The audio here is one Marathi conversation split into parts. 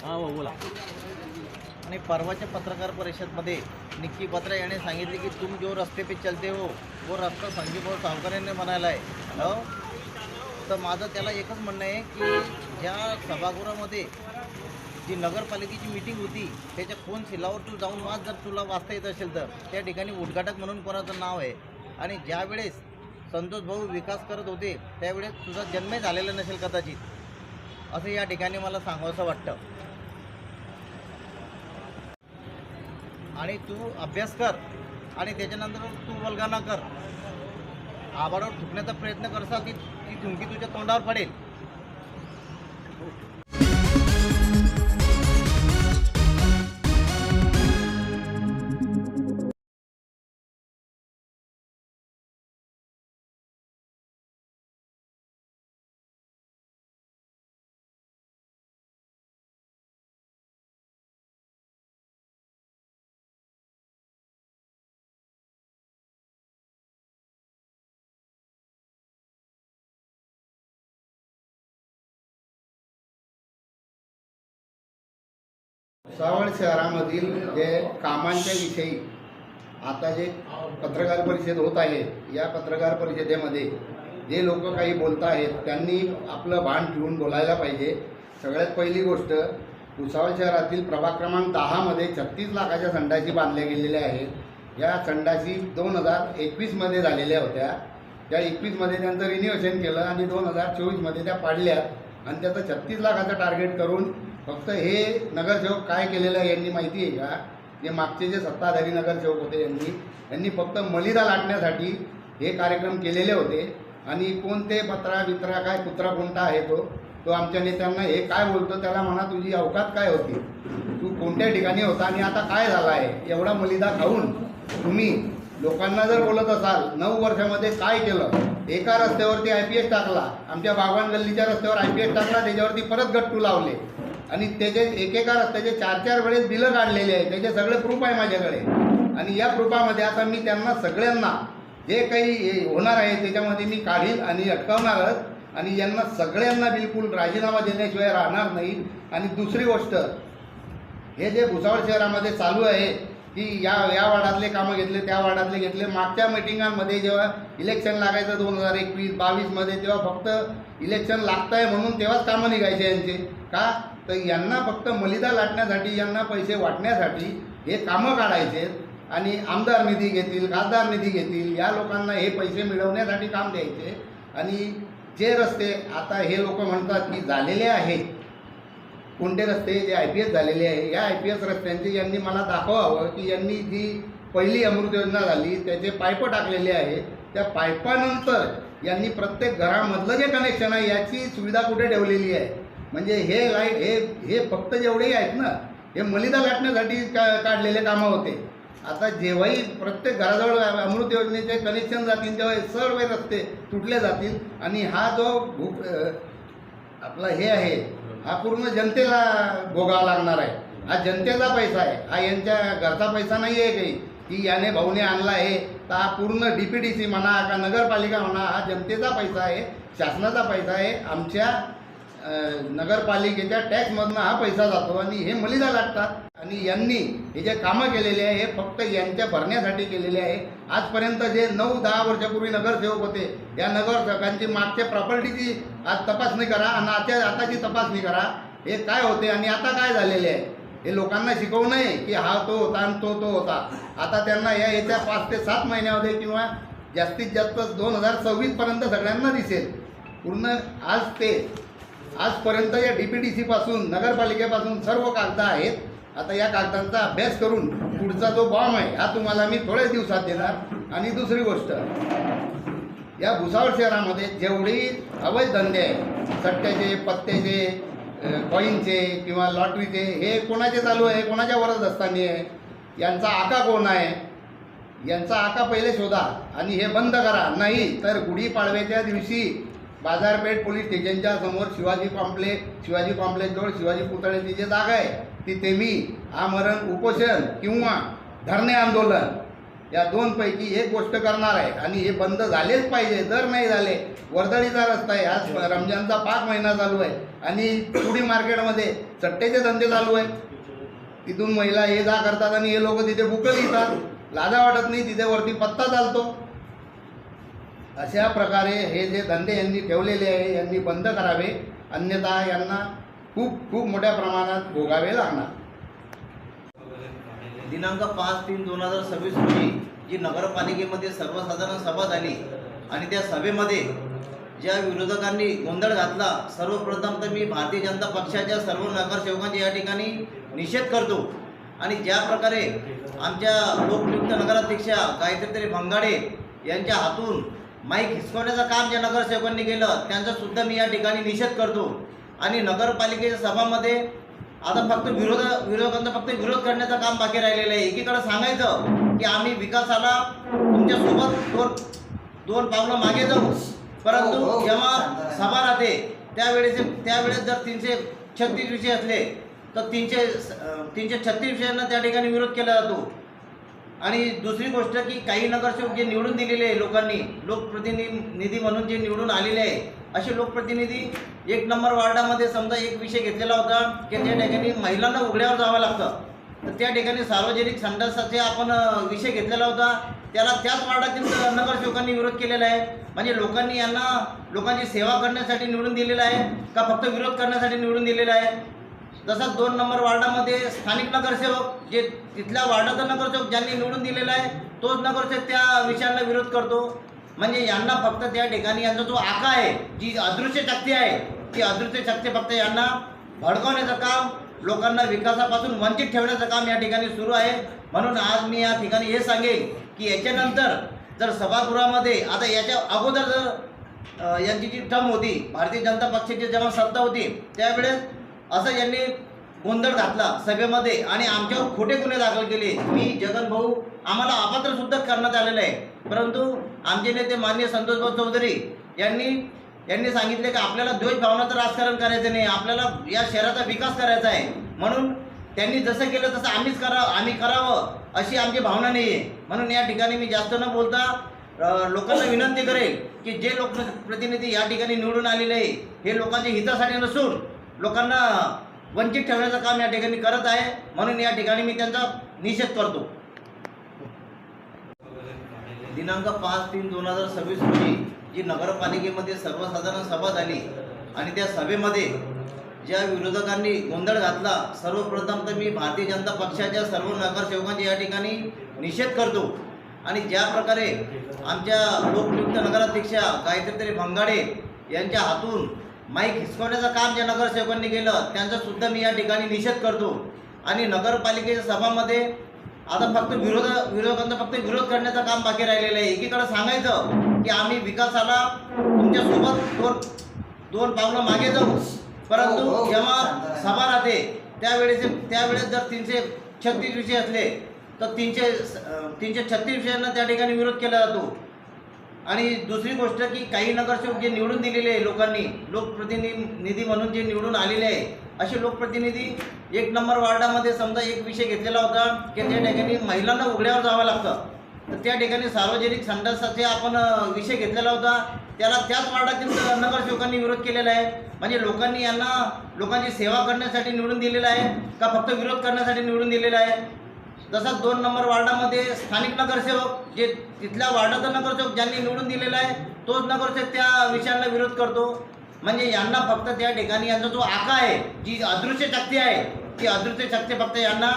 हाँ वो बोला। आणि परवाच्या पत्रकार परिषदमध्ये निक्की बत्रा याने सांगितले की तुम जो रस्ते पे चलते हो वो रास्ता संजीव भाऊ सावकर यांनी बनायला आहे हो. तर माझं त्याला एकच म्हणणं आहे की ज्या सभागृहामध्ये जी नगरपालिकेची मीटिंग होती त्याच्या फोन शिलावर तू जाऊन वाच, जर तुला वाचता येत असेल तर त्या ठिकाणी उद्घाटक म्हणून कोणाचं नाव आहे. आणि ज्यावेळेस संतोष भाऊ विकास करत होते त्यावेळेस तुझा जन्मही झालेला नसेल कदाचित, असं या ठिकाणी मला सांगावंसं वाटतं. आणि तू अभ्यास कर आणि त्याच्यानंतर तू वल्गना कर. आबाडावर थुकण्याचा प्रयत्न करसा ती थुंकी तुझ्या तोंडावर पडेल. भुसावळ शहरामधील जे कामांच्या विषयी आता जे पत्रकार परिषद होत आहे, या पत्रकार परिषदेमध्ये जे लोक काही बोलत आहेत त्यांनी आपलं भान ठेवून बोलायला पाहिजे. सगळ्यात पहिली गोष्ट, भुसावळ शहरातील प्रभाग क्रमांक 10मध्ये 36 लाखाच्या संडासी बांधल्या गेलेल्या आहेत. या संडासी 2021मध्ये झालेल्या होत्या. त्या 21मध्ये त्यांचं रिन्युएशन केलं आणि 2024मध्ये त्या पाडल्या आणि त्याचं 36 लाखाचं टार्गेट करून फक्त हे नगरसेवक काय केलेलं आहे यांनी माहिती आहे का? जे मागचे जे सत्ताधारी नगरसेवक होते यांनी फक्त मलिदा लाटण्यासाठी हे कार्यक्रम केलेले होते. आणि कोणते पत्रा काय कुत्रा कोणता आहे तो आमच्या नेत्यांना हे काय बोलतो त्याला म्हणा तुझी अवकात काय होती, तू कोणत्या ठिकाणी होता आणि आता काय झालं आहे. एवढा मलिदा खाऊन तुम्ही लोकांना जर बोलत असाल 9 वर्षामध्ये काय केलं. एका रस्त्यावरती IPS टाकला, आमच्या बागवान गल्लीच्या रस्त्यावर IPS टाकला, त्याच्यावरती परत गट्टू लावले आणि त्याचे एकेका रस्त्याचे 4-4 वेळेस बिलं काढलेले आहे. त्याचे सगळे प्रूफ आहे माझ्याकडे. आणि या प्रूफामध्ये आता मी त्यांना सगळ्यांना जे काही होणार आहे त्याच्यामध्ये मी काढील आणि अटकावणारच. आणि यांना सगळ्यांना बिलकुल राजीनामा देण्याशिवाय राहणार नाही. आणि दुसरी गोष्ट, हे जे भुसावळ शहरामध्ये चालू आहे की या वार्डातले कामं घेतले, त्या वार्डातले घेतले. मागच्या मिटिंगांमध्ये जेव्हा इलेक्शन लागायचं 2021-22मध्ये तेव्हा फक्त इलेक्शन लागतं आहे म्हणून तेव्हाच कामं निघायचे यांचे. का तर यांना फक्त मलिदा लाटण्यासाठी, यांना पैसे वाटण्यासाठी हे कामं काढायचे आणि आमदार निधी घेतील, खासदार निधी घेतील, या लोकांना हे पैसे मिळवण्यासाठी काम द्यायचे. आणि जे रस्ते आता हे लोक म्हणतात की झालेले आहेत, कोणते रस्ते जे IPS झालेले आहे, या IPS रस्त्यांचे यांनी मला दाखवावं की यांनी जी पहिली अमृत योजना झाली त्याचे पाईप टाकलेले आहे. त्या पाईपानंतर यांनी प्रत्येक घरामधलं जे कनेक्शन आहे याची सुविधा कुठे ठेवलेली आहे. म्हणजे हे लाईट हे फक्त जेवढेही आहेत ना हे मलिदा लाटण्यासाठी काढलेले कामं होते. आता जेव्हाही प्रत्येक घराजवळ अमृत योजनेचे कनेक्शन जातील तेव्हा सर्व रस्ते तुटले जातील. आणि हा जो आपला हे आहे हा पूर्ण जनतेला भोगावा लागणार आहे. हा जनतेचा पैसा आहे, हा यांच्या घरचा पैसा नाही आहे काही की याने भाऊने आणला आहे. तर हा पूर्ण DPDC म्हणा का नगरपालिका म्हणा, हा जनतेचा पैसा आहे, शासनाचा पैसा आहे. आमच्या नगरपालिकेच्या टॅक्समधनं हा पैसा जातो आणि हे मलिदा लाटतात. आणि यांनी हे जे कामं केलेले आहे हे फक्त यांच्या भरण्यासाठी केलेले आहे. आजपर्यंत जे 9-10 वर्षापूर्वी नगरसेवक होते या नगरसेवकांची मागच्या प्रॉपर्टीची आज तपासणी करा आणि आताची तपासणी करा. हे काय होते आणि आता काय झालेले आहे हे लोकांना शिकवू नये की हा तो होता आणि तो होता. आता त्यांना येत्या 5 ते 7 महिन्यामध्ये किंवा जास्तीत जास्त 2026पर्यंत सगळ्यांना दिसेल पूर्ण. आजपर्यंत या DPDC पासून नगरपालिकेपासून सर्व कागद आहेत. आता या कागदांचा अभ्यास करून पुढचा जो बॉम्ब आहे हा तुम्हाला मी थोड्याच दिवसात देणार. आणि दुसरी गोष्ट, या भुसावळ शहरामध्ये जेवढी अवैध धंदे आहेत, सट्ट्याचे, पत्त्याचे, कॉईनचे किंवा लॉटरीचे, हे कोणाचे चालू आहे, कोणाच्या वरदस्तानी आहे, यांचा आका कोण आहे, यांचा आका पहिले शोधा आणि हे बंद करा. नाही तर गुढीपाडव्याच्या दिवशी बाजारपेठ पोलीस स्टेशनच्या समोर शिवाजी कॉम्प्लेक्सजवळ शिवाजी पुतळ्याची जी जागा आहे तिथे मी आमरण उपोषण किंवा धरणे आंदोलन या दोनपैकी एक गोष्ट करणार आहे आणि हे बंद झालेच पाहिजे. जर नाही झाले, वर्दळीचा रस्ता आहे, आज रमजानचा 5 महिना चालू आहे आणि चुडी मार्केटमध्ये चट्टेचे धंदे चालू आहेत. तिथून महिला ये जा करतात आणि हे लोक तिथे बुकं लिहितात. लाजा वाटत नाही, तिथे वरती पत्ता चालतो. अशा प्रकारे हे जे धंदे यांनी ठेवलेले आहे यांनी बंद करावे, अन्यथा यांना खूप खूप मोठ्या प्रमाणात भोगावे लागणार. दिनांक 5/3/2026 रोजी जी नगरपालिकेमध्ये सर्वसाधारण सभा झाली आणि त्या सभेमध्ये ज्या विरोधकांनी गोंधळ घातला, सर्वप्रथम तर मी भारतीय जनता पक्षाच्या सर्व नगरसेवकांचे या ठिकाणी निषेध करतो. आणि ज्या प्रकारे आमच्या लोकनियुक्त नगराध्यक्षा गायत्री भंगाडे यांच्या हातून माईक हिसकवण्याचं काम ज्या नगरसेवकांनी केलं त्यांचा सुद्धा मी या ठिकाणी निषेध करतो. आणि नगरपालिकेच्या सभामध्ये आता फक्त विरोधकांचा फक्त विरोध करण्याचं काम बाकी राहिलेलं आहे. एकीकडे सांगायचं की आम्ही विकासाला तुमच्यासोबत दोन पावलं मागे जाऊ, परंतु जेव्हा सभा राहते त्यावेळेस जर 336 विषय असले तर 336 विषयांना त्या ठिकाणी विरोध केला जातो. आणि दुसरी गोष्ट की काही नगरसेवक जे निवडून दिलेले आहे लोकांनी, लोकप्रतिनिधी म्हणून जे निवडून आलेले आहे, असे लोकप्रतिनिधी 1 नंबर वार्डामध्ये समजा एक विषय घेतलेला होता की त्या ठिकाणी महिलांना उघड्यावर जावं लागतं, तर त्या ठिकाणी सार्वजनिक संडासाचे आपण विषय घेतलेला होता, त्याला त्याच वार्डातील नगरसेवकांनी विरोध केलेला आहे. म्हणजे लोकांनी यांना लोकांची सेवा करण्यासाठी निवडून दिलेलं आहे का फक्त विरोध करण्यासाठी निवडून दिलेलं आहे. तसंच 2 नंबर वार्डामध्ये स्थानिक नगरसेवक जे तिथल्या वार्डाचा नगरसेवक ज्यांनी निवडून दिलेला आहे तोच नगरसेवक त्या विषयांना विरोध करतो. म्हणजे यांना फक्त त्या ठिकाणी यांचा जो आका आहे, जी अदृश्य शक्ती आहे, ती अदृश्य शक्ती फक्त यांना भडकवण्याचं काम, लोकांना विकासापासून वंचित ठेवण्याचं काम या ठिकाणी सुरू आहे. म्हणून आज मी या ठिकाणी हे सांगेन की याच्यानंतर जर सभागृहामध्ये आता याच्या अगोदर जर यांची जी टर्म होती, भारतीय जनता पक्षाची जेव्हा सत्ता होती त्यावेळेस असं यांनी गोंधळ घातला सभेमध्ये आणि आमच्यावर खोटे गुन्हे दाखल केले. मी जगन भाऊ आम्हाला अपात्र सुद्धा करण्यात आलेलं आहे. परंतु आमचे नेते माननीय संतोषभाऊ चौधरी यांनी सांगितले की आपल्याला द्वेष भावनाचं राजकारण करायचं नाही, आपल्याला या शहराचा विकास करायचा आहे. म्हणून त्यांनी जसं केलं तसं आम्ही करावं अशी आमची भावना नाही आहे. म्हणून या ठिकाणी मी जास्त न बोलता लोकांना विनंती करेल की जे लोकप्रतिनिधी या ठिकाणी निवडून आलेले आहे हे लोकांच्या हितासाठी नसून लोकांना वंचित ठेवण्याचं काम या ठिकाणी करत आहे. म्हणून या ठिकाणी मी त्यांचा निषेध करतो. दिनांक 5/3/2026 रोजी जी नगरपालिकेमध्ये सर्वसाधारण सभा झाली आणि त्या सभेमध्ये ज्या विरोधकांनी गोंधळ घातला, सर्वप्रथम तर मी भारतीय जनता पक्षाच्या सर्व नगरसेवकांचे या ठिकाणी निषेध करतो. आणि ज्या प्रकारे आमच्या लोकनियुक्त नगराध्यक्षा गायत्री भंगाडे यांच्या हातून माईक हिसकवण्याचं काम ज्या नगरसेवकांनी केलं त्यांचा सुद्धा मी या ठिकाणी निषेध करतो. आणि नगरपालिकेच्या सभामध्ये आता फक्त विरोधकांचा फक्त विरोध करण्याचं काम बाकी राहिलेलं आहे. एकीकडे सांगायचं की आम्ही विकासाला तुमच्यासोबत दोन पावलं मागे जाऊ, परंतु जेव्हा सभा राहते त्यावेळेस जर 336 विषय असले तर 336 विषयांना त्या ठिकाणी विरोध केला जातो. आणि दुसरी गोष्ट की काही नगरसेवक जे निवडून दिलेले आहे लोकांनी, लोकप्रतिनिधी म्हणून जे निवडून आलेले आहे, असे लोकप्रतिनिधी 1 नंबर वार्डामध्ये समजा एक विषय घेतलेला होता की त्या ठिकाणी महिलांना उघड्यावर जावं लागतं, तर त्या ठिकाणी सार्वजनिक संडासाचे आपण विषय घेतलेला होता, त्याला त्याच वार्डातील नगरसेवकांनी विरोध केलेला आहे. म्हणजे लोकांनी यांना लोकांची सेवा करण्यासाठी निवडून दिलेलं आहे का फक्त विरोध करण्यासाठी निवडून दिलेलं आहे. तसंच 2 नंबर वार्डामध्ये स्थानिक नगरसेवक जे तिथल्या वार्डाचा नगरसेवक ज्यांनी निवडून दिलेला आहे तोच नगरसेवक त्या विषयांना विरोध करतो. म्हणजे यांना फक्त त्या ठिकाणी यांचा जो आका आहे, जी अदृश्य शक्ती आहे, ती अदृश्य शक्ती फक्त यांना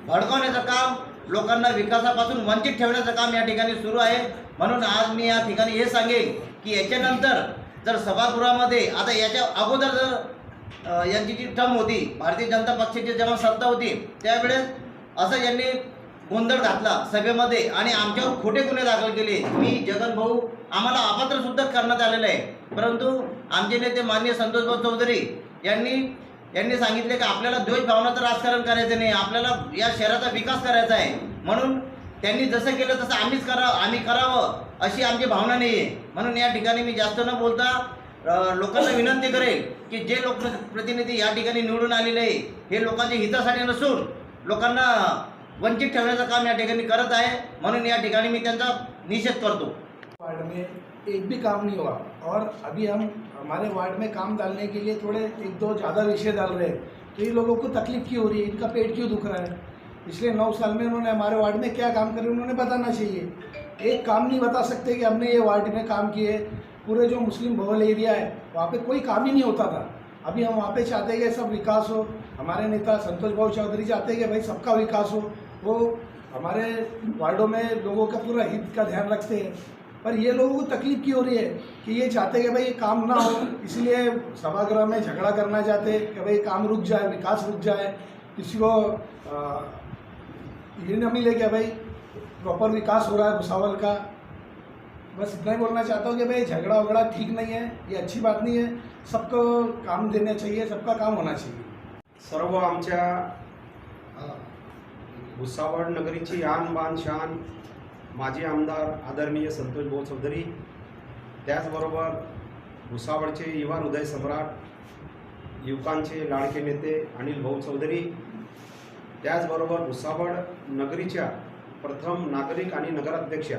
भडकवण्याचं काम, लोकांना विकासापासून वंचित ठेवण्याचं काम या ठिकाणी सुरू आहे. म्हणून आज मी या ठिकाणी हे सांगेन की याच्यानंतर जर सभागृहामध्ये आता याच्या अगोदर जर यांची जी टर्म होती, भारतीय जनता पक्षाची जेव्हा सत्ता होती त्यावेळेस असं यांनी गोंधळ घातला सभेमध्ये आणि आमच्यावर खोटे गुन्हे दाखल केले. मी जगन भाऊ आम्हाला अपात्र सुद्धा करण्यात आलेलं आहे. परंतु आमचे नेते माननीय संतोषभाऊ चौधरी यांनी सांगितले की आपल्याला द्वेष भावनाचं राजकारण करायचं नाही, आपल्याला या शहराचा विकास करायचा आहे. म्हणून त्यांनी जसं केलं तसं आम्ही करावं अशी आमची भावना नाही आहे. म्हणून या ठिकाणी मी जास्त न बोलता लोकांना विनंती करेल की जे लोकप्रतिनिधी या ठिकाणी निवडून आलेले आहे हे लोकांच्या हितासाठी नसून लोकांना वंचित ठेवण्याचं काम या ठिकाणी करत आहे. म्हणून या ठिकाणी मी त्यांचा निषेध करतो. वार्ड में एक भी काम नहीं हुआ और अभी हम हमारे वार्ड में काम डालने के लिए थोड़े एक दो ज़्यादा विषय डाल रहे हैं, तो ये लोगों को तकलीफ क्यों हो रही है, इनका पेट क्यों दुख रहा है। पिछले 9 साल में उन्होंने हमारे वार्ड में क्या काम करे उन्होंने बताना चाहिए। एक काम नहीं बता सकते कि हमने ये वार्ड में काम किए। पूरे जो मुस्लिम बहुल एरिया है वहाँ पे कोई काम ही नहीं होता था। अभी हम वहाँ पे चाहते हैं कि सब विकास हो। हमारे नेता संतोष भाऊ चौधरी चाहते हैं कि भाई सबका विकास हो। वो हमारे वार्डों में लोगों का पूरा हित का ध्यान रखते हैं, पर ये लोगों को तकलीफ क्यों हो रही है कि ये चाहते हैं कि भाई ये काम ना हो, इसलिए सभागृह में झगड़ा करना चाहते हैं कि भाई काम रुक जाए, विकास रुक जाए, किसी को ये न मिले कि भाई प्रॉपर विकास हो रहा है भुसावल का। बस इतना ही बोलना चाहता हूँ कि भाई झगड़ा वगड़ा ठीक नहीं है, ये अच्छी बात नहीं है। सबको काम देना चाहिए, सबका काम होना चाहिए। सर्व आमच्या भुसावळ नगरीची आन बान शान माजी आमदार आदरणीय संतोष भाऊ चौधरी, त्याचबरोबर भुसावळचे युवा हृदय सम्राट, युवकांचे लाडके नेते अनिल भाऊ चौधरी, त्याचबरोबर भुसावळ नगरीच्या प्रथम नागरिक आणि नगराध्यक्षा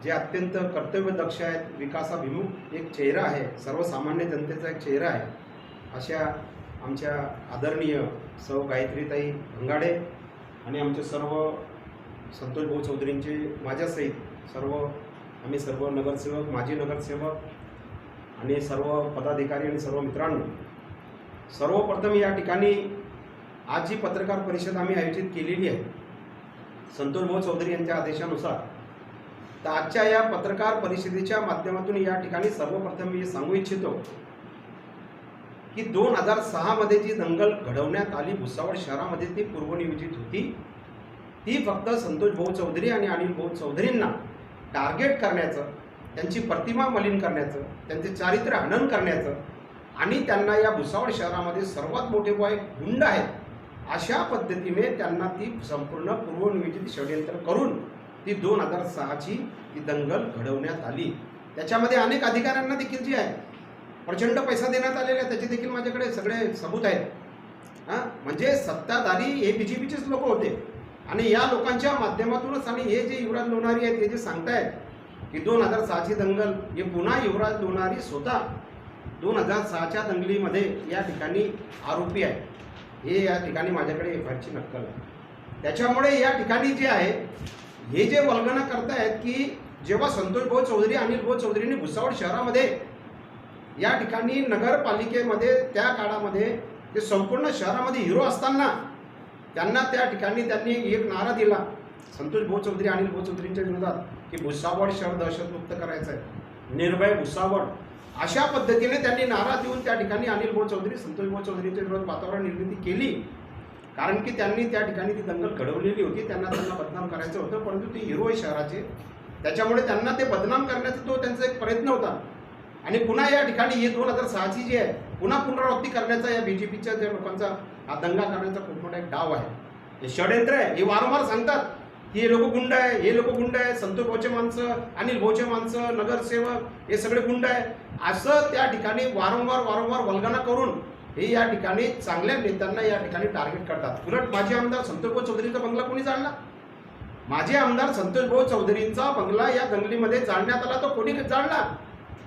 जे अत्यंत कर्तव्यदक्ष आहेत, विकासाभिमुख एक चेहरा आहे, सर्वसामान्य जनतेचा एक चेहरा आहे, अशा आमच्या आदरणीय सौ गायत्रीताई भंगाडे आणि आमचे सर्व संतोष भाऊ चौधरींचे माझ्यासहित आम्ही सर्व नगरसेवक, माजी नगरसेवक आणि सर्व पदाधिकारी आणि सर्व मित्रांनो, सर्वप्रथम या ठिकाणी आज जी पत्रकार परिषद आम्ही आयोजित केलेली आहे संतोष भाऊ चौधरी यांच्या आदेशानुसार, तर आजच्या या पत्रकार परिषदेच्या माध्यमातून या ठिकाणी सर्वप्रथम मी सांगू इच्छितो की 2006 मध्ये जी दंगल घडवण्यात आली भुसावळ शहरामध्ये, ती पूर्वनियोजित होती. ती फक्त संतोष भाऊ चौधरी आणि अनिल भाऊ चौधरींना टार्गेट करण्याचं, त्यांची प्रतिमा मलिन करण्याचं, त्यांचे चारित्र्य हनन करण्याचं आणि त्यांना या भुसावळ शहरामध्ये सर्वात मोठे गुंड आहेत अशा पद्धतीने त्यांना ती संपूर्ण पूर्वनियोजित षडयंत्र करून ती 2006ची ती दंगल घडवण्यात आली. त्याच्यामध्ये अनेक अधिकाऱ्यांना देखील जी आहे प्रचंड पैसा देण्यात आलेला आहे, त्याचे देखील माझ्याकडे सगळे सबूत आहेत. म्हणजे सत्ताधारी हे BJPचेच लोक होते आणि या लोकांच्या माध्यमातूनच, आणि हे जे युवराज लोणारी आहेत हे जे सांगतायत की 2006ची दंगल, हे पुन्हा युवराज लोणारी स्वतः 2006च्या दंगलीमध्ये या ठिकाणी आरोपी आहे. हे या ठिकाणी माझ्याकडे FIRची नक्कल आहे. त्याच्यामुळे या ठिकाणी जे आहे हे जे वल्गना करतायत की जेव्हा संतोष भाऊ चौधरी, अनिल भाऊ चौधरींनी भुसावळ शहरामध्ये या ठिकाणी नगरपालिकेमध्ये त्या काळामध्ये ते संपूर्ण शहरामध्ये हिरो असताना त्यांना त्या ठिकाणी त्यांनी एक नारा दिला संतोष भाऊ चौधरी, अनिल भाऊ चौधरींच्या विरोधात की भुसावळ शहर दहशतमुक्त करायचं आहे, निर्भय भुसावळ, अशा पद्धतीने त्यांनी नारा देऊन त्या ठिकाणी अनिल भाऊ चौधरी, संतोष भाऊ चौधरींच्या विरोधात वातावरण निर्मिती केली. कारण की त्यांनी त्या ठिकाणी ती दंगल घडवलेली होती, त्यांना बदनाम करायचं होतं, परंतु ते हिरो आहे शहराचे, त्याच्यामुळे त्यांना ते बदनाम करण्याचा तो त्यांचा एक प्रयत्न होता. आणि पुन्हा या ठिकाणी हे 2006ची जी आहे पुन्हा पुनरावृत्ती करण्याचा या BJPच्या ज्या लोकांचा हा दंगा करण्याचा खूप मोठा एक डाव आहे, हे षडयंत्र आहे. हे वारंवार सांगतात की हे लोक गुंड आहे, हे लोक गुंड आहे, संतोष भाऊचे माणसं, अनिल भाऊचे माणसं, नगरसेवक हे सगळे गुंड आहे, असं त्या ठिकाणी वारंवार वल्गना करून हे या ठिकाणी चांगल्या नेत्यांना या ठिकाणी टार्गेट करतात. उलट माजी आमदार संतोष भाऊ चौधरींचा बंगला कोणी जाळला? माजी आमदार संतोष भाऊ चौधरींचा बंगला या दंगलीमध्ये जाळण्यात आला, तो कोणी जाळला?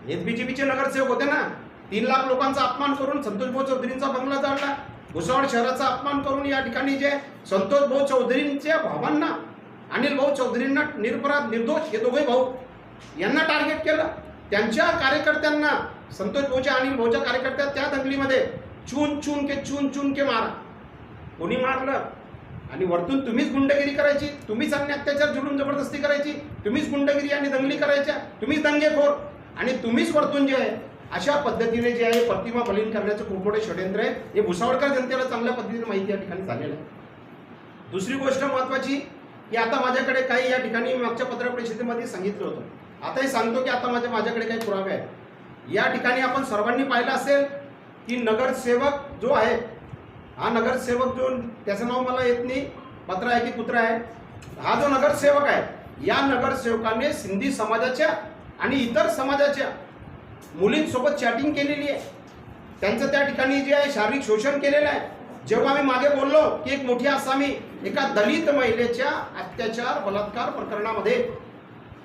हेच BJPचे नगरसेवक होते ना. 3 लाख लोकांचा अपमान करून संतोष भाऊ चौधरींचा बंगला जाळला. भुसावळ शहराचा अपमान करून या ठिकाणी जे संतोष भाऊ चौधरींच्या भावांना, अनिल भाऊ चौधरींना निर्पराध निर्दोष हे दोघे भाऊ यांना टार्गेट केलं. त्यांच्या कार्यकर्त्यांना, संतोष भाऊच्या अनिल भाऊच्या कार्यकर्त्या त्या दंगलीमध्ये चून के मारा. कोणी मारलं? आणि वरतून तुम्हीच गुंडगिरी करायची, तुम्हीच अन्य अत्याचार जुळून जबरदस्ती करायची, तुम्हीच गुंडगिरी आणि दंगली करायच्या, तुम्हीच दंगेखोर आणि तुम्हीच वरतून जे आहे अशा पद्धतीने जे आहे प्रतिमा मलिन करण्याचं खूप मोठे षडयंत्र आहे. हे भुसावळकर जनतेला चांगल्या पद्धतीने माहिती या ठिकाणी झालेलं आहे. दुसरी गोष्ट महत्त्वाची की आता माझ्याकडे काही या ठिकाणी मागच्या पत्रकार परिषदेमध्ये सांगितलं होतं, आताही सांगतो की आता माझ्याकडे काही पुरावे आहेत. या ठिकाणी आपण सर्वांनी पाहिलं असेल की नगरसेवक जो आहे, हा नगरसेवक जो, त्याचं नाव मला येत नाही, पत्र आहे की कुत्रा आहे, हा जो नगरसेवक आहे, या नगरसेवकाने सिंधी समाजाच्या आणि इतर समाजाच्या मुलींसोबत चॅटिंग केलेली आहे, त्यांचं त्या ठिकाणी जे आहे शारीरिक शोषण केलेलं आहे. जेव्हा मी मागे बोललो की एक मोठी आसामी एका दलित महिलेच्या अत्याचार बलात्कार प्रकरणामध्ये,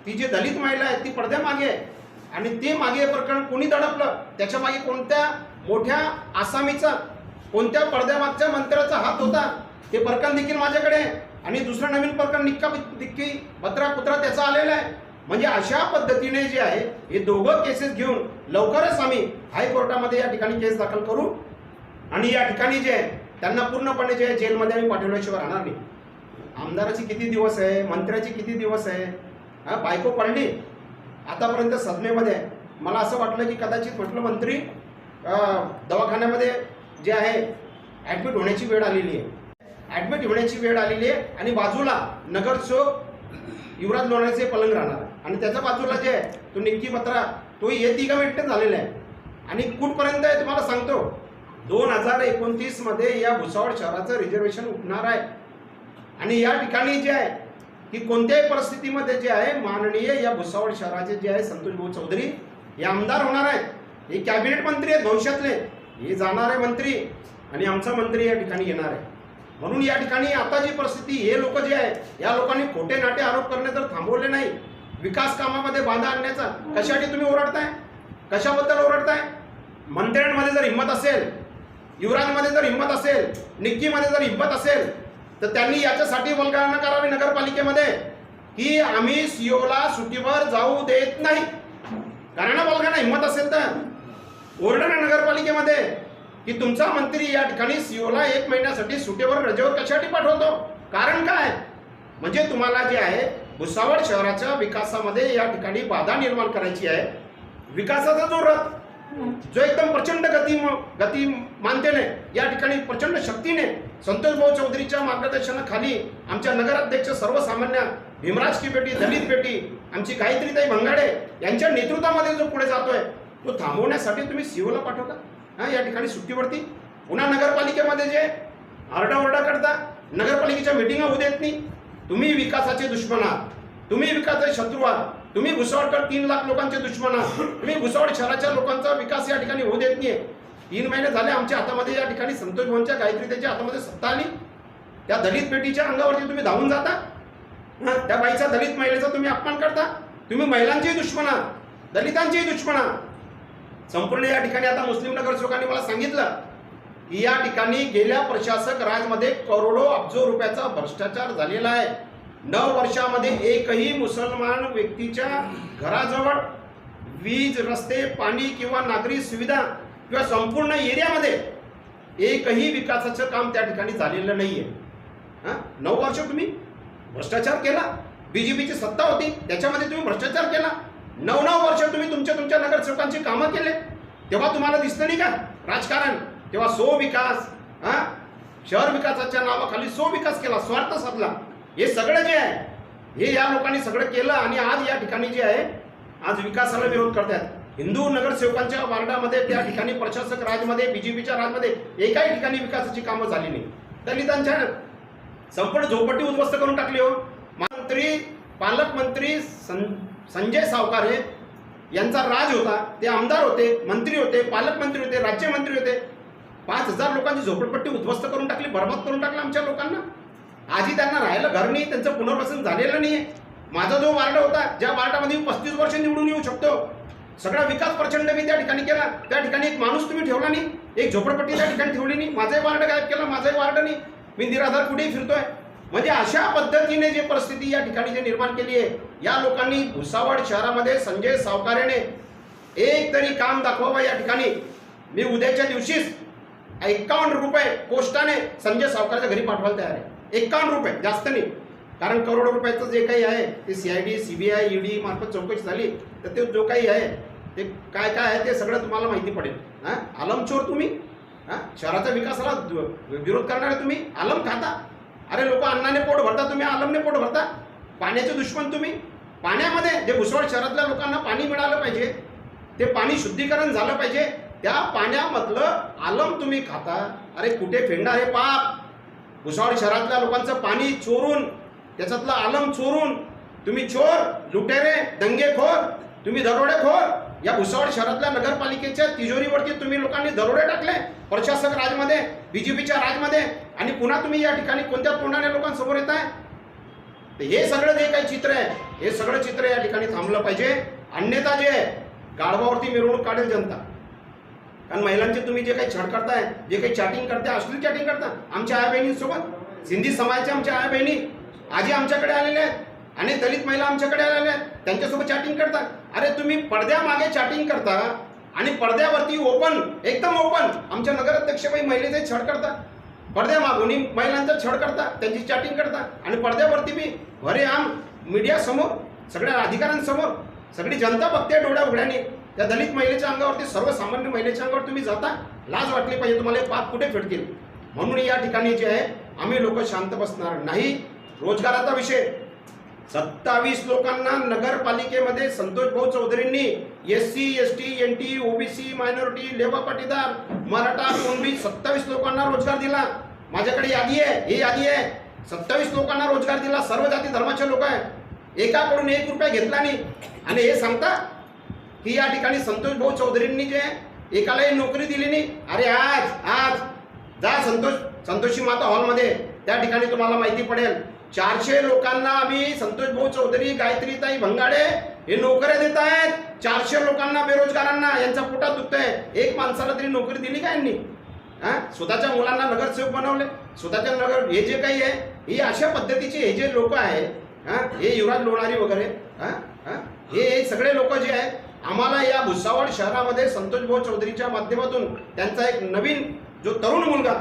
ती जी दलित महिला आहे ती पडद्यामागे आहे आणि ते मागे प्रकरण कोणी दडपलं, त्याच्या मागे कोणत्या मोठ्या आसामीचा, कोणत्या पडद्यामागच्या मंत्र्याचा हात होता, ते प्रकरण देखील माझ्याकडे आहे. आणि दुसरं नवीन प्रकरण निक्की बत्रा कुत्रा त्याचा आलेला आहे. म्हणजे अशा पद्धतीने जे आहे हे दोघं केसेस घेऊन लवकरच आम्ही हायकोर्टामध्ये या ठिकाणी केस दाखल करू आणि या ठिकाणी जे आहे त्यांना पूर्णपणे जे जेलमध्ये आम्ही पाठवल्याशिवाय राहणार नाही. आमदाराचे किती दिवस आहे, मंत्र्याचे किती दिवस आहे, बायको पडली आतापर्यंत सदमेमध्ये आहे. मला असं वाटलं की कदाचित म्हटलं मंत्री दवाखान्यामध्ये जे आहे ॲडमिट होण्याची वेळ आलेली आहे, ॲडमिट होण्याची वेळ आलेली आहे आणि बाजूला नगरसेवक युवराज लोणारचे पलंग राहणार आणि त्याच्या बाजूला जे आहे तो निक्की बत्रा, तोही हे तिघा मिनिट झालेला आहे. आणि कुठपर्यंत आहे तुम्हाला सांगतो, 2029 मध्ये या भुसावळ शहराचं रिझर्वेशन उठणार आहे. आणि या ठिकाणी जे आहे की कोणत्याही परिस्थितीमध्ये जे आहे माननीय या भुसावळ शहराचे जे आहे संतोष भाऊ चौधरी हे आमदार होणार आहेत. हे कॅबिनेट मंत्री आहेत भविष्यातले, हे जाणारे मंत्री आणि आमचा मंत्री या ठिकाणी येणार आहे. म्हणून या ठिकाणी आता जी परिस्थिती, हे लोक जे आहे या लोकांनी खोटे नाटे आरोप करणे जर थांबवले नाही, विकास कामामध्ये बाधा आणण्याचा कशासाठी तुम्ही ओरडताय, कशाबद्दल ओरडताय? मंत्र्यांमध्ये जर हिंमत असेल, युवराजमध्ये जर हिंमत असेल, निक्कीमध्ये जर हिंमत असेल तर त्यांनी याच्यासाठी वल्गना करावी नगरपालिकेमध्ये की आम्ही सीओला सुट्टीवर जाऊ देत नाही. कारण वल्गना हिंमत असेल तर ओरडा ना नगरपालिकेमध्ये की तुमचा मंत्री या ठिकाणी सीओला 1 महिन्यासाठी सुट्टीवर रजेवर कशासाठी पाठवतो, कारण काय? म्हणजे तुम्हाला जे आहे भुसावळ शहराच्या विकासामध्ये या ठिकाणी बाधा निर्माण करायची आहे. विकासाचा जो रथ जो एकदम प्रचंड गती मानतेने या ठिकाणी प्रचंड शक्तीने संतोष भाऊ चौधरीच्या मार्गदर्शनाखाली आमच्या नगराध्यक्ष सर्वसामान्य भीमराज की बेटी, दलित बेटी, आमची गायत्रीताई भंगाडे यांच्या नेतृत्वामध्ये जो पुढे जातोय तो थांबवण्यासाठी तुम्ही सीओला पाठवता या ठिकाणी सुट्टीवरती. पुन्हा नगरपालिकेमध्ये जे आरडाओरडा करता, नगरपालिकेच्या मिटिंगा होऊ देत नाही. तुम्ही विकासाचे दुश्मन आहात, तुम्ही विकासाचे शत्रू आहात, तुम्ही भुसावळकर 3 लाख लोकांचे दुश्मन आहात. तुम्ही भुसावळ शहराच्या लोकांचा विकास या ठिकाणी होऊ देत नाहीये. 3 महिने झाले आमच्या हातामध्ये या ठिकाणी संतोष भाऊंच्या गायत्रीताईच्या हातामध्ये सत्ता आली. त्या दलित बेटीच्या अंगावरती तुम्ही धावून जाता, त्या बाईचा, दलित महिलेचा तुम्ही अपमान करता. तुम्ही महिलांचेही दुश्मन आहात, दलितांचेही दुश्मन आहात. संपूर्ण या ठिकाणी आता मुस्लिम नगरसेवकांनी मला सांगितलं की या ठिकाणी गेल्या प्रशासक राजमध्ये करोडो अब्जो रुपयाचा भ्रष्टाचार झालेला आहे. 9 वर्षामध्ये एकही मुसलमान व्यक्तीच्या घराजवळ वीज, रस्ते, पाणी किंवा नागरी सुविधा किंवा संपूर्ण एरियामध्ये एकही विकासाचं काम त्या ठिकाणी झालेलं नाहीये. 9 वर्ष तुम्ही भ्रष्टाचार केला. बीजेपीची सत्ता होती त्याच्यामध्ये तुम्ही भ्रष्टाचार केला. 9 वर्ष तुम्ही तुमच्या नगरसेवकांची कामं केले. तेव्हा तुम्हाला दिसतं नाही का राजकारण? तेव्हा सो विकास, शहर विकासाच्या नावाखाली सो विकास केला, स्वार्थ साधला. हे सगळं जे आहे हे या लोकांनी सगळं केलं आणि आज या ठिकाणी जे आहे आज विकासाला विरोध करतात. हिंदू नगरसेवकांच्या वार्डामध्ये त्या ठिकाणी प्रशासक राजमध्ये, बीजेपीच्या राजमध्ये एकाही ठिकाणी विकासाची कामं झाली नाही. दलितांच्या संपूर्ण झोपडपट्टी उद्ध्वस्त करून टाकली. हो, मंत्री, पालकमंत्री संजय सावकारे यांचा राज होता, ते आमदार होते, मंत्री होते, पालकमंत्री होते, राज्यमंत्री होते. 5000 लोकांची झोपडपट्टी उद्ध्वस्त करून टाकली, बरबाद करून टाकलं आमच्या लोकांना. आजही त्यांना राहायला घर नाही, त्यांचं पुनर्वसन झालेलं नाही आहे. माझा जो वार्ड होता, ज्या वार्डामध्ये 35 वर्ष निवडून येऊ शकतो, सगळा विकास प्रचंड मी त्या ठिकाणी केला. त्या ठिकाणी एक माणूस तुम्ही ठेवला नाही, एक झोपडपट्टी त्या ठिकाणी ठेवली नाही. माझाही वार्ड गायब केला, माझाही वार्ड नाही, मी निराधार कुठेही फिरतोय. म्हणजे अशा पद्धतीने जी परिस्थिती या ठिकाणी जे निर्माण केली आहे, या लोकांनी भुसावळ शहरामध्ये संजय सावकारेने एक तरी काम दाखवावं. या ठिकाणी मी उद्याच्या दिवशीच 51 रुपये पोस्टाने संजय सावकारेच्या घरी पाठवायला तयार आहे. 51 रुपये, जास्त नाही. कारण करोडो रुपयाचं जे काही आहे ते CID, CBI, ED मार्फत चौकशी झाली तर ते जो काही आहे ते काय काय आहे ते सगळं तुम्हाला माहिती पडेल. आलमचोर तुम्ही, शहराच्या विकासाला विरोध करणारे तुम्ही, आलम खाता. अरे लोक अन्नाने पोट भरता, तुम्ही आलमने पोट भरता. पाण्याचे दुश्मन तुम्ही. पाण्यामध्ये जे भुसावळ शहरातल्या लोकांना पाणी मिळालं पाहिजे, ते पाणी शुद्धीकरण झालं पाहिजे, त्या पाण्यामधलं आलम तुम्ही खाता. अरे कुठे फेंडा हे पाप. भुसावळ शहरातल्या लोकांचं पाणी चोरून, त्याच्यातलं आलम चोरून तुम्ही चोर, लुटेरे, दंगेखोर, तुम्ही दरोडेखोर, या भुसावळ शहरातल्या नगरपालिकेच्या तिजोरीवरती तुम्ही लोकांनी दरोडे टाकले प्रशासक राजमध्ये, बीजेपीच्या राजमध्ये, आणि पुन्हा तुम्ही या ठिकाणी कोणत्या तोंडाने लोकांसमोर येत आहे? तर हे सगळं जे काही चित्र आहे, हे सगळं चित्र या ठिकाणी थांबलं पाहिजे. अन्यथा जे आहे, गाढवावरती मिरवणूक काढेल जनता. कारण महिलांचे तुम्ही जे काही छळ करताय, जे काही चॅटिंग करताय, अश्लील चॅटिंग करता आमच्या आया बहिणींसोबत, सिंधी समाजाच्या आमच्या आया बहिणी आजी आमच्याकडे आलेल्या आहेत, आणि दलित महिला आमच्याकडे आलेल्या आहेत, त्यांच्यासोबत चॅटिंग करतात. अरे तुम्ही पडद्यामागे चॅटिंग करता आणि पडद्यावरती ओपन, एकदम ओपन आमच्या नगराध्यक्षबाई महिलेचे छळ करतात, पडद्यामागून महिलांचा छळ करतात, त्यांची चॅटिंग करतात, आणि पडद्यावरती बी भरेआम मीडियासमोर, सगळ्या अधिकाऱ्यांसमोर सगळी जनता बघते डोळ्या उघड्याने. त्या दलित महिलेच्या अंगावरती, सर्वसामान्य महिलेच्या अंगावर तुम्ही जाता, लाज वाटली पाहिजे तुम्हाला. पाप कुठे फेडतील? म्हणून या ठिकाणी जे आहे, आम्ही लोक शांत बसणार नाही. रोजगाराचा विषय, 27 लोकांना नगरपालिकेमध्ये संतोष भाऊ चौधरींनी SC ST NT OBC minority labour Patidar Maratha Kunbi 27 लोकांना रोजगार दिला. माझ्याकडे यादी आहे, ही यादी आहे. 27 लोकांना रोजगार दिला, सर्व जाती धर्माचे लोक आहे. एकाकडून 1 रुपया घेतला नाही. आणि हे सांगता की या ठिकाणी संतोष भाऊ चौधरींनी जे एकालाही नोकरी दिली नाही. अरे आज जा संतोषी माता हॉलमध्ये, त्या ठिकाणी तुम्हाला माहिती पडेल. 400 लोकांना आम्ही संतोष भाऊ चौधरी, गायत्रीताई भंगाडे हे नोकऱ्या देत आहेत. 400 लोकांना, बेरोजगारांना, यांच्या पोटात दुखतंय. एक माणसाला तरी नोकरी दिली का यांनी? स्वतःच्या मुलांना नगरसेवक बनवले, स्वतःच्या नगर, हे जे काही आहे, ही अशा पद्धतीचे हे जे लोक आहे, हे युवराज लोणारी वगैरे, हे सगळे लोक जे आहे, आम्हाला या भुसावळ शहरामध्ये संतोष भाऊ चौधरीच्या माध्यमातून त्यांचा एक नवीन जो तरुण मुलगा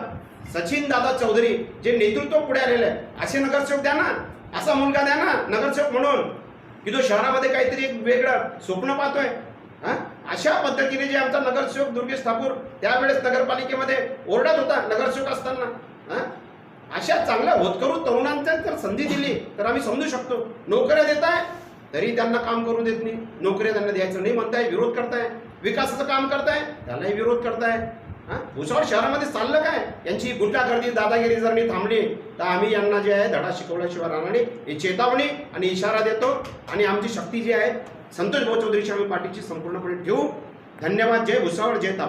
सचिन दादा चौधरी, जे नेतृत्व पुढे आलेलं आहे, असे नगरसेवक द्या ना, असा मुलगा द्या ना नगरसेवक म्हणून, की जो शहरामध्ये काहीतरी एक वेगळं स्वप्न पाहतोय. अशा पद्धतीने जे आमचा नगरसेवक दुर्गेश ठाकूर त्यावेळेस नगरपालिकेमध्ये ओरडत होता नगरसेवक असताना, अशा चांगल्या होतकरू तरुणांच्या जर संधी दिली तर आम्ही समजू शकतो. नोकऱ्या देताय तरी त्यांना काम करू देत नाही, नोकऱ्या त्यांना द्यायचं नाही म्हणताय, विरोध करताय. विकासाचं काम करताय, त्यालाही विरोध करताय. भुसावळ शहरामध्ये चाललं काय? यांची गुंडागर्दी, दादागिरी जर नाही थांबली तर आम्ही यांना जे आहे धडा शिकवल्याशिवाय राहणार नाही, ही चेतावणी आणि इशारा देतो. आणि आमची शक्ती जी आहे संतोष भाऊ चौधरीची आम्ही पाठीची संपूर्णपणे ठेवू. धन्यवाद. जय भुसावळ, जय तापी.